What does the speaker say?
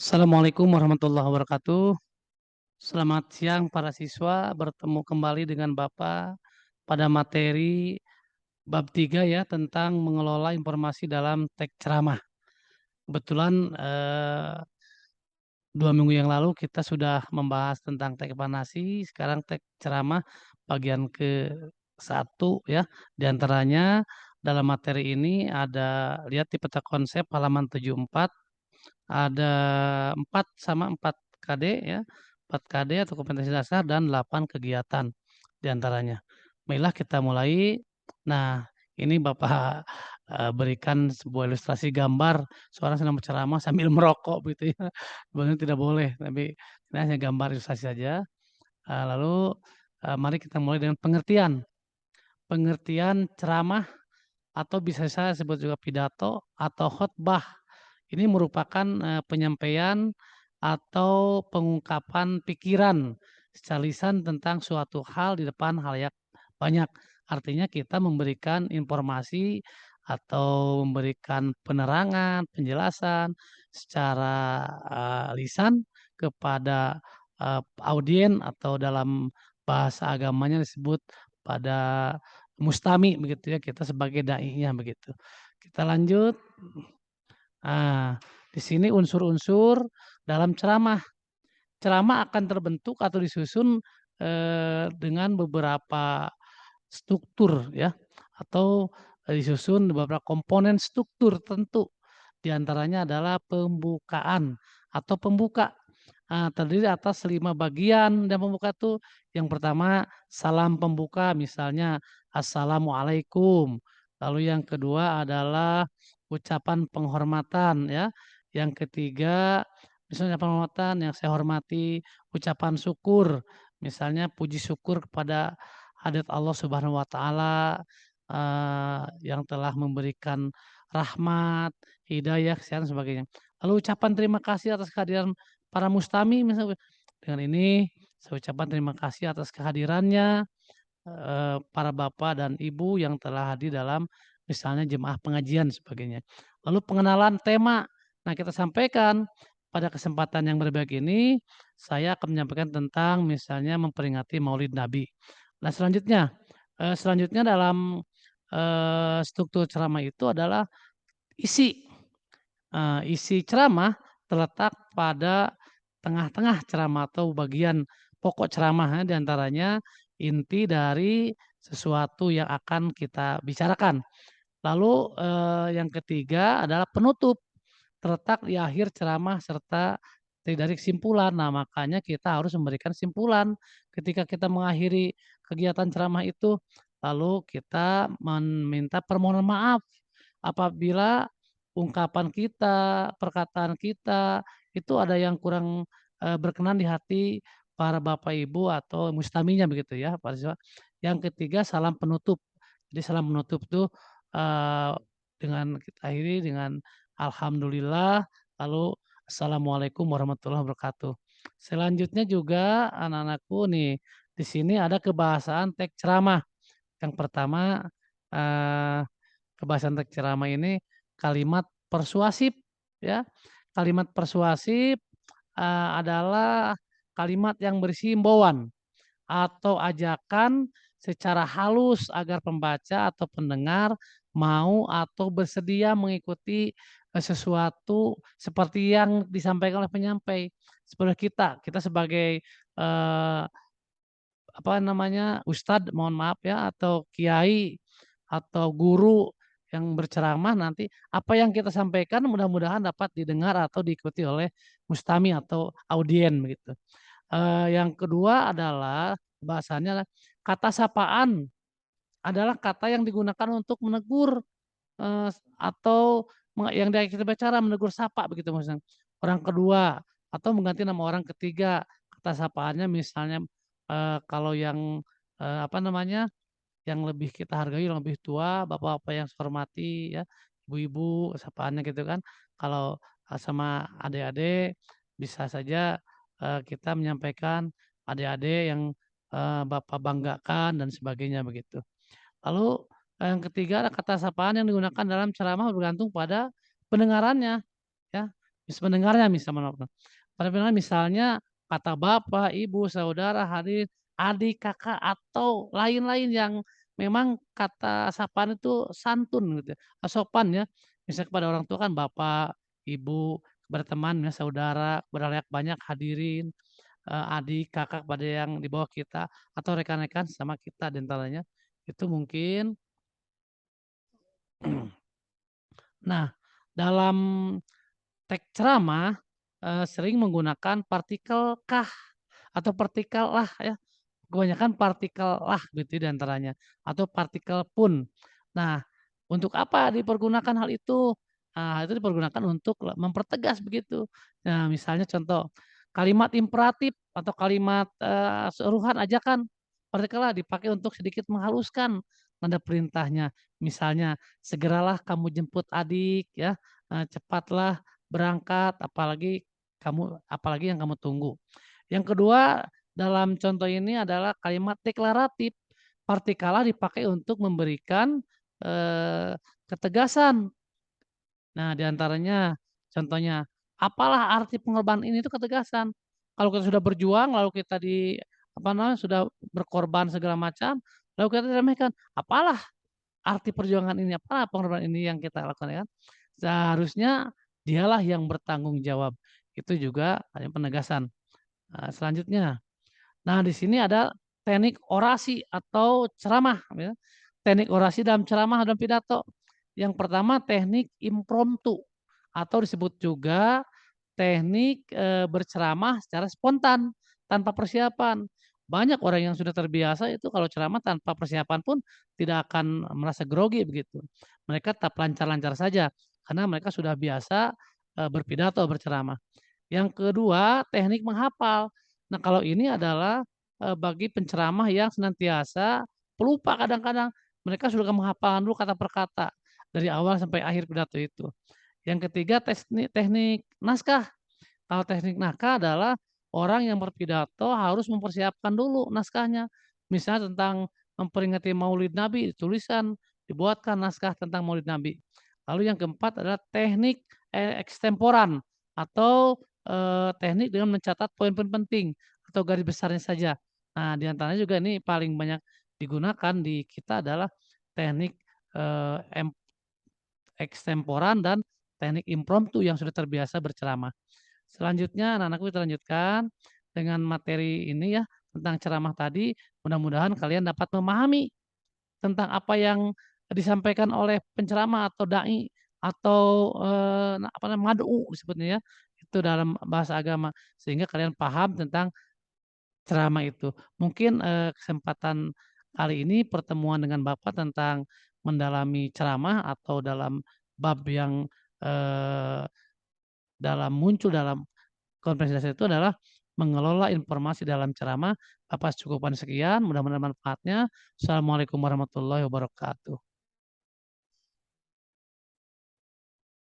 Assalamualaikum warahmatullahi wabarakatuh. Selamat siang para siswa, bertemu kembali dengan Bapak pada materi bab 3 ya tentang mengelola informasi dalam teks ceramah. Kebetulan 2 minggu yang lalu kita sudah membahas tentang teks nasi, sekarang teks ceramah bagian ke-1 ya. Di antaranya dalam materi ini ada lihat di peta konsep halaman 74. Ada 4 sama 4 KD ya, 4 KD atau kompetensi dasar dan 8 kegiatan di antaranya. Marilah kita mulai. Nah, ini Bapak, berikan sebuah ilustrasi gambar seorang sedang berceramah sambil merokok begitu ya. Sebenarnya tidak boleh, tapi ini hanya gambar ilustrasi saja. Lalu, mari kita mulai dengan pengertian. Pengertian ceramah atau bisa saya sebut juga pidato atau khotbah. Ini merupakan, penyampaian atau pengungkapan pikiran secara lisan tentang suatu hal di depan khalayak banyak. Artinya kita memberikan informasi atau memberikan penerangan, penjelasan secara, lisan kepada, audien atau dalam bahasa agamanya disebut pada mustami begitu ya, kita sebagai dai-nya begitu. Kita lanjut. Nah, di sini unsur-unsur dalam ceramah. Ceramah akan terbentuk atau disusun, dengan beberapa struktur ya, atau, disusun beberapa komponen struktur tentu. Di antaranya adalah pembukaan atau pembuka, terdiri atas 5 bagian dan pembuka itu yang pertama salam pembuka misalnya, "Assalamualaikum." Lalu yang kedua adalah ucapan penghormatan ya, yang ketiga misalnya penghormatan, "Yang saya hormati," ucapan syukur, misalnya puji syukur kepada hadirat Allah Subhanahu wa taala, yang telah memberikan rahmat, hidayah, kesehatan, sebagainya. Lalu ucapan terima kasih atas kehadiran para mustami misalnya, dengan ini saya ucapkan terima kasih atas kehadirannya, para bapak dan ibu yang telah hadir dalam misalnya jemaah pengajian sebagainya. Lalu pengenalan tema. Nah, kita sampaikan pada kesempatan yang berbahagia ini, saya akan menyampaikan tentang misalnya memperingati Maulid Nabi. Nah, selanjutnya dalam, struktur ceramah itu adalah isi. Isi ceramah terletak pada tengah-tengah ceramah atau bagian pokok ceramah ya, di antaranya inti dari sesuatu yang akan kita bicarakan. Lalu, yang ketiga adalah penutup, terletak di akhir ceramah serta dari kesimpulan. Nah, makanya kita harus memberikan simpulan ketika kita mengakhiri kegiatan ceramah itu. Lalu kita meminta permohonan maaf apabila ungkapan kita, perkataan kita, itu ada yang kurang, berkenan di hati para bapak ibu atau mustaminya begitu ya, para siswa. Yang ketiga salam penutup. Jadi salam penutup itu, eee, dengan kita akhiri dengan alhamdulillah, lalu assalamualaikum warahmatullahi wabarakatuh. Selanjutnya juga anak-anakku nih, di sini ada kebahasaan teks ceramah. Yang pertama, eee kebahasan teks ceramah ini kalimat persuasif ya. Kalimat persuasif, adalah kalimat yang berisi himbauan atau ajakan secara halus agar pembaca atau pendengar mau atau bersedia mengikuti, sesuatu seperti yang disampaikan oleh penyampai. Seperti kita sebagai, apa namanya, ustad mohon maaf ya, atau kiai, atau guru yang berceramah nanti, apa yang kita sampaikan mudah-mudahan dapat didengar atau diikuti oleh mustami atau audien begitu. Yang kedua adalah bahasanya adalah kata sapaan adalah kata yang digunakan untuk menegur, atau yang kita bicara menegur sapa begitu maksudnya. Orang kedua atau mengganti nama orang ketiga, kata sapaannya misalnya, kalau yang, apa namanya, yang lebih kita hargai, yang lebih tua, bapak-bapak yang saya hormati ya, ibu-ibu sapaannya gitu kan. Kalau, sama adik-adik bisa saja, kita menyampaikan adik-adik yang, bapak banggakan dan sebagainya begitu. Lalu, yang ketiga kata sapaan yang digunakan dalam ceramah bergantung pada pendengarannya ya. pendengarnya pada pendengar misalnya kata bapak, ibu, saudara, hadirin, adik, kakak, atau lain-lain yang memang kata sapaan itu santun gitu ya, sopan ya. Misalnya kepada orang tua kan bapak, ibu, kepada teman ya saudara, kepada halayak banyak hadirin, adik, kakak pada yang di bawah kita, atau rekan-rekan sama kita di antaranya, itu mungkin. Nah, dalam teks ceramah, sering menggunakan partikel kah atau partikel lah ya, kebanyakan partikel lah gitu di antaranya, atau partikel pun. Nah, untuk apa dipergunakan hal itu? Hal itu dipergunakan untuk mempertegas begitu. Nah, misalnya contoh, kalimat imperatif atau kalimat, suruhan, ajakan, partikel lah dipakai untuk sedikit menghaluskan nada perintahnya. Misalnya, "Segeralah kamu jemput adik," ya, "Cepatlah berangkat, apalagi yang kamu tunggu." Yang kedua, dalam contoh ini adalah kalimat deklaratif. Partikala dipakai untuk memberikan, ketegasan. Nah, di antaranya contohnya, apalah arti pengorbanan ini, itu ketegasan. Kalau kita sudah berjuang, lalu kita sudah berkorban segala macam, lalu kita diremehkan, apalah arti perjuangan ini, apalah pengorbanan ini yang kita lakukan ya kan. Seharusnya dialah yang bertanggung jawab. Itu juga hanya penegasan. Selanjutnya, nah, di sini ada teknik orasi atau ceramah ya. Teknik orasi dalam ceramah dan pidato. Yang pertama teknik impromptu atau disebut juga teknik, berceramah secara spontan tanpa persiapan. Banyak orang yang sudah terbiasa itu kalau ceramah tanpa persiapan pun tidak akan merasa grogi begitu. Mereka tetap lancar-lancar saja karena mereka sudah biasa, berpidato, berceramah. Yang kedua, teknik menghafal. Nah, kalau ini adalah, bagi penceramah yang senantiasa pelupa kadang-kadang. Mereka sudah menghafalkan dulu kata per kata, dari awal sampai akhir pidato itu. Yang ketiga, teknik naskah. Kalau teknik naskah adalah orang yang berpidato harus mempersiapkan dulu naskahnya. Misalnya tentang memperingati Maulid Nabi, tulisan, dibuatkan naskah tentang Maulid Nabi. Lalu yang keempat adalah teknik, ekstemporan atau, teknik dengan mencatat poin-poin penting atau garis besarnya saja. Nah, di antaranya juga ini paling banyak digunakan di kita adalah teknik, eee, em ekstemporan dan teknik impromptu yang sudah terbiasa berceramah. Selanjutnya anak-anakku kita lanjutkan dengan materi ini ya, tentang ceramah tadi, mudah-mudahan kalian dapat memahami tentang apa yang disampaikan oleh penceramah atau dai atau, mad'u disebutnya ya, itu dalam bahasa agama, sehingga kalian paham tentang ceramah itu. Mungkin, kesempatan kali ini pertemuan dengan Bapak tentang mendalami ceramah atau dalam bab yang, eee, muncul dalam konferensi itu adalah mengelola informasi dalam ceramah. Bapak cukupkan sekian, mudah-mudahan manfaatnya. Assalamualaikum warahmatullahi wabarakatuh.